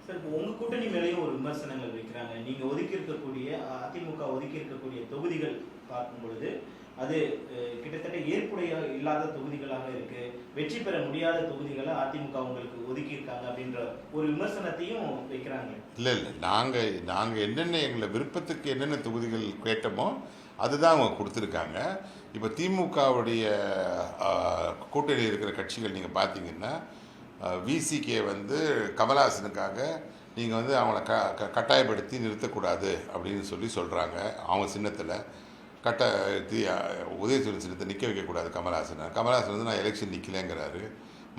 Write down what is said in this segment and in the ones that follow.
Sir, இப்போ உங்க கூட்டணி மேலேயும் ஒரு விமர்சனங்கள் வைக்கிறாங்க. நீங்க ஒதுக்கி இருக்கக்கூடிய அதிமுக ஒதுக்கி இருக்கக்கூடிய தொகுதிகள் பார்க்கும் பொழுது அது கிட்டத்தட்ட ஏற்புடைய இல்லாத தொகுதிகளாக இருக்கு. வெற்றி பெற முடியாத தொகுதிகளை அதிமுக உங்களுக்கு ஒதுக்கி இருக்காங்க அப்படின்ற ஒரு விமர்சனத்தையும் வைக்கிறாங்க. இல்லை நாங்கள் என்னென்ன எங்களை விருப்பத்துக்கு என்னென்ன தொகுதிகள் கேட்டோமோ அதுதான் அவங்க கொடுத்துருக்காங்க. இப்போ திமுகவுடைய கூட்டணி இருக்கிற கட்சிகள் நீங்கள் பார்த்தீங்கன்னா விசிகே வந்து கமலஹாசனுக்காக நீங்கள் வந்து அவங்கள கட்டாயப்படுத்தி நிறுத்தக்கூடாது அப்படின்னு சொல்கிறாங்க. அவங்க சின்னத்தில் கட்டாயத்தி உதயசூரியன் சின்னத்தை நிற்க வைக்கக்கூடாது கமலஹாசன் வந்து நான் எலெக்ஷன் நிற்கலைங்கிறாரு.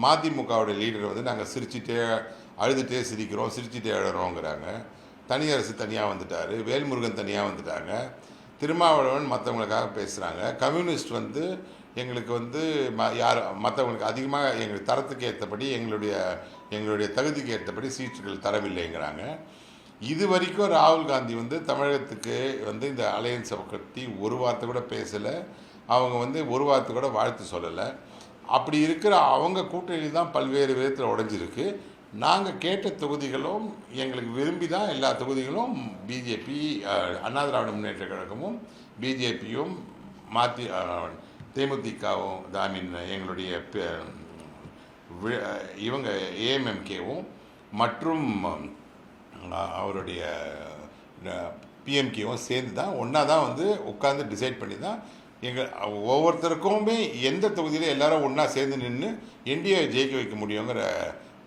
மதிமுகவுடைய லீடர் வந்து நாங்கள் அழுதுகிட்டே சிரிக்கிறோம், சிரிச்சுட்டே அழுறோங்கிறாங்க. தனியரசு தனியாக வந்துட்டார், வேல்முருகன் தனியாக வந்துட்டாங்க, திருமாவளவன் மற்றவங்களுக்காக பேசுகிறாங்க. கம்யூனிஸ்ட் வந்து எங்களுக்கு வந்து யார் மற்றவங்களுக்கு அதிகமாக எங்களுக்கு தரத்துக்கு ஏற்றபடி எங்களுடைய தகுதிக்கு ஏற்றபடி சீட்டுகள் தரவில்லைங்கிறாங்க. இது வரைக்கும் ராகுல் காந்தி வந்து தமிழகத்துக்கு வந்து இந்த அலையன்ஸை பற்றி ஒரு வார்த்தை கூட பேசலை. அவங்க வந்து ஒரு வார்த்தை கூட வாழ்த்து சொல்லலை. அப்படி இருக்கிற அவங்க கூட்டணி தான் பல்வேறு விதத்தில் உடைஞ்சிருக்கு. நாங்கள் கேட்ட தொகுதிகளும் எங்களுக்கு விரும்பி தான் எல்லா தொகுதிகளும் பிஜேபி, அண்ணா திராவிட முன்னேற்ற கழகமும் பிஜேபியும் தேமுதிகவும் எங்களுடைய இவங்க ஏஎம்எம்கேவும் மற்றும் அவருடைய பிஎம்கேவும் சேர்ந்து தான் ஒன்றா தான் வந்து உட்காந்து டிசைட் பண்ணி தான் எங்கள் ஒவ்வொருத்தருக்குமே எந்த தொகுதியில் எல்லாரும் ஒன்றா சேர்ந்து நின்று என்டிஏ ஜெயிக்க வைக்க முடியுங்கிற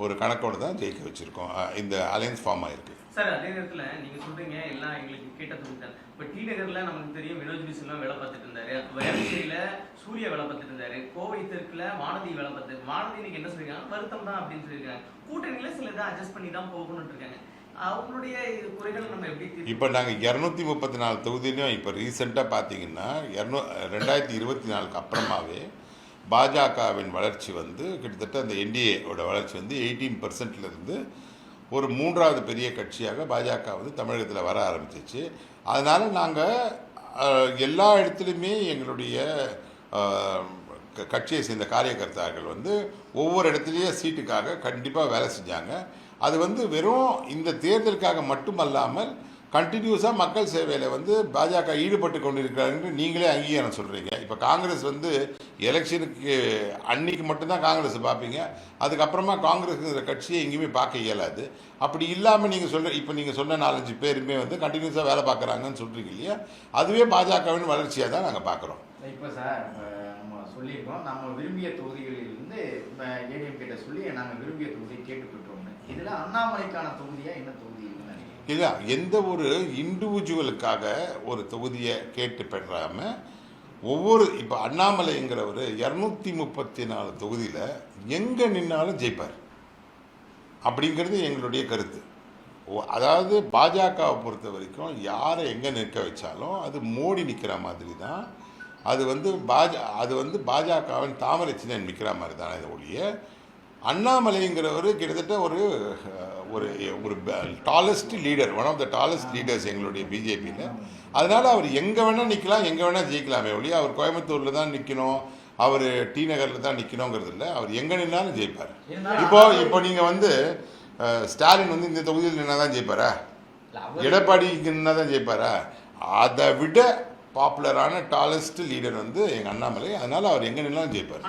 ஒரு கணக்கோடு தான் ஜெயிக்க வச்சுருக்கோம். இந்த அலையன்ஸ் ஃபார்ம் ஆகிருக்கு. சார், அதே நேரத்தில் நீங்கள் சொல்கிறீங்க எல்லாம் எங்களுக்கு கேட்ட தொகுதி தான். இப்போ டி நகரில் நமக்கு தெரியும் வினோஜ் பிஸ்லாம் வேலை பார்த்துட்டு இருந்தாரு, வேளச்சேரியில் சூர்யா வேலை பார்த்துட்டு இருந்தாரு, கோவை தெற்குல வானதி வேலை பார்த்து வானதி இன்னைக்கு என்ன சொல்லியிருக்காங்க, வருத்தம் தான் அப்படின்னு சொல்லியிருக்காங்க. கூட்டணியில் சில இதை அட்ஜஸ்ட் பண்ணி தான் போகணும்னு இருக்காங்க. அவங்களுடைய குறைகள் நம்ம எப்படி இப்போ நாங்கள் 234 தொகுதியிலையும் இப்போ ரீசெண்டாக பார்த்தீங்கன்னா 2024 அப்புறமாவே பாஜகவின் வளர்ச்சி வந்து கிட்டத்தட்ட அந்த என்டிஏவோட வளர்ச்சி வந்து 18% ஒரு மூன்றாவது பெரிய கட்சியாக பாஜக வந்து தமிழகத்தில் வர ஆரம்பிச்சிச்சு. அதனால் நாங்கள் எல்லா இடத்துலையுமே எங்களுடைய கட்சியை சேர்ந்த காரியகர்த்தாக்கள் வந்து ஒவ்வொரு இடத்துலையும் சீட்டுக்காக கண்டிப்பாக வேலை செஞ்சாங்க. அது வந்து வெறும் இந்த தேர்தலுக்காக மட்டுமல்லாமல் கண்டினியூஸாக மக்கள் சேவையில் வந்து பாஜக ஈடுபட்டு கொண்டிருக்கிறாங்க. நீங்களே அங்கீகாரம் சொல்கிறீங்க. இப்போ காங்கிரஸ் வந்து எலெக்ஷனுக்கு அன்னைக்கு மட்டும்தான் காங்கிரஸ் பார்ப்பீங்க, அதுக்கப்புறமா காங்கிரஸுங்கிற கட்சியை எங்கேயுமே பார்க்க இயலாது. அப்படி இல்லாமல் நீங்கள் சொன்ன 4-5 பேருமே வந்து கண்டினியூஸாக வேலை பார்க்குறாங்கன்னு சொல்கிறீங்க இல்லையா, அதுவே பாஜகவின் வளர்ச்சியாக தான் நாங்கள் பார்க்குறோம். இப்போ சார் நம்ம சொல்லியிருக்கோம், நம்ம விரும்பிய தொகுதிகளிலிருந்து இப்போ ஏடிஎம் கிட்ட சொல்லி நாங்கள் விரும்பிய தொகுதியை கேட்டு பெற்றோம்னு. இதில் அண்ணாமலைக்கான தொகுதியாக என்ன தொகுதி? இல்லை, எந்த ஒரு இண்டிவிஜுவலுக்காக ஒரு தொகுதியை கேட்டு பெறாமல் இப்போ அண்ணாமலைங்கிறவர் 234 தொகுதியில் எங்கே நின்னாலும் ஜெயிப்பார் அப்படிங்கிறது எங்களுடைய கருத்து. அதாவது பாஜகவை பொறுத்த வரைக்கும் யாரை எங்கே நிற்க வச்சாலும் அது மோடி நிற்கிற மாதிரி தான். அது வந்து பாஜகவின் தாமரை சின்னம் நிற்கிற மாதிரி தான். இதை ஒழிய அண்ணாமலைங்கிறவர் கிட்டத்தட்ட ஒரு tallest leader, one of the tallest leaders எங்களுடைய பிஜேபியில். அதனால் அவர் எங்கே வேணால் நிற்கலாம், எங்கே வேணால் ஜெயிக்கலாமே ஒழிய அவர் கோயம்புத்தூரில் தான் நிற்கணும், அவர் டி நகரில் தான் நிற்கணுங்கிறது இல்லை. அவர் எங்கே நின்னாலும் ஜெயிப்பார். இப்போ நீங்கள் வந்து ஸ்டாலின் வந்து இந்த தொகுதியில் நின்னா தான் ஜெயிப்பாரா, எடப்பாடிக்கு நின்னா தான் ஜெயிப்பாரா? அதை விட பாப்புலரான டாலஸ்ட் லீடர் வந்து எங்கள் அண்ணாமலை. அதனால அவர் எங்கே நின்னாலும் ஜெயிப்பார்.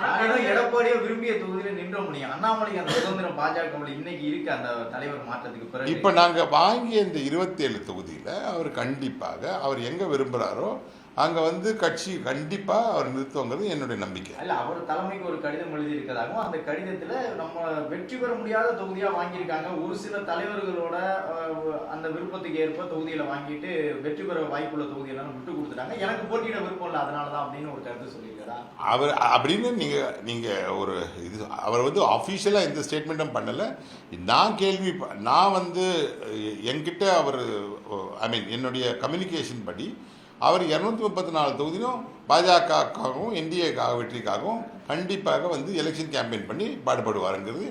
எடப்பாடியோ விரும்பிய தொகுதியில் நின்ற முடியும். அண்ணாமலைக்கு அந்த சுதந்திரம் பாஜக இன்னைக்கு இருக்கு அந்த தலைவர் மாற்றத்துக்கு பிறகு. இப்போ நாங்கள் வாங்கிய இந்த 27 தொகுதியில் அவர் கண்டிப்பாக அவர் எங்கே விரும்புகிறாரோ அங்கே வந்து கட்சி கண்டிப்பாக அவர் நிறுத்துவங்கிறது என்னுடைய நம்பிக்கை. இல்லை, அவர் தலைமைக்கு ஒரு கடிதம் எழுதி இருக்கிறதாகவும் அந்த கடிதத்தில் நம்ம வெற்றி பெற முடியாத தொகுதியாக வாங்கியிருக்காங்க, ஒரு சில தலைவர்களோட அந்த விருப்பத்துக்கு ஏற்ப தொகுதியில் வாங்கிட்டு வெற்றி பெற வாய்ப்புள்ள தொகுதியெல்லாம் விட்டு கொடுத்துட்டாங்க, எனக்கு போட்டியிட விருப்பம் இல்லை அதனால தான் அப்படின்னு ஒரு கருத்து சொல்லியிருக்காரா அவர் அப்படின்னு நீங்கள் ஒரு இது அவர் வந்து அஃபிஷியலாக எந்த ஸ்டேட்மெண்ட்டும் பண்ணலை. நான் வந்து என்கிட்ட அவர் என்னுடைய கம்யூனிகேஷன் படி அவர் 234 தொகுதியிலும் பாஜகவுக்காகவும் என்டிஏக்காக வெற்றிக்காகவும் கண்டிப்பாக வந்து எலெக்ஷன் கேம்பெயின் பண்ணி பாடுபடுவாருங்கிறது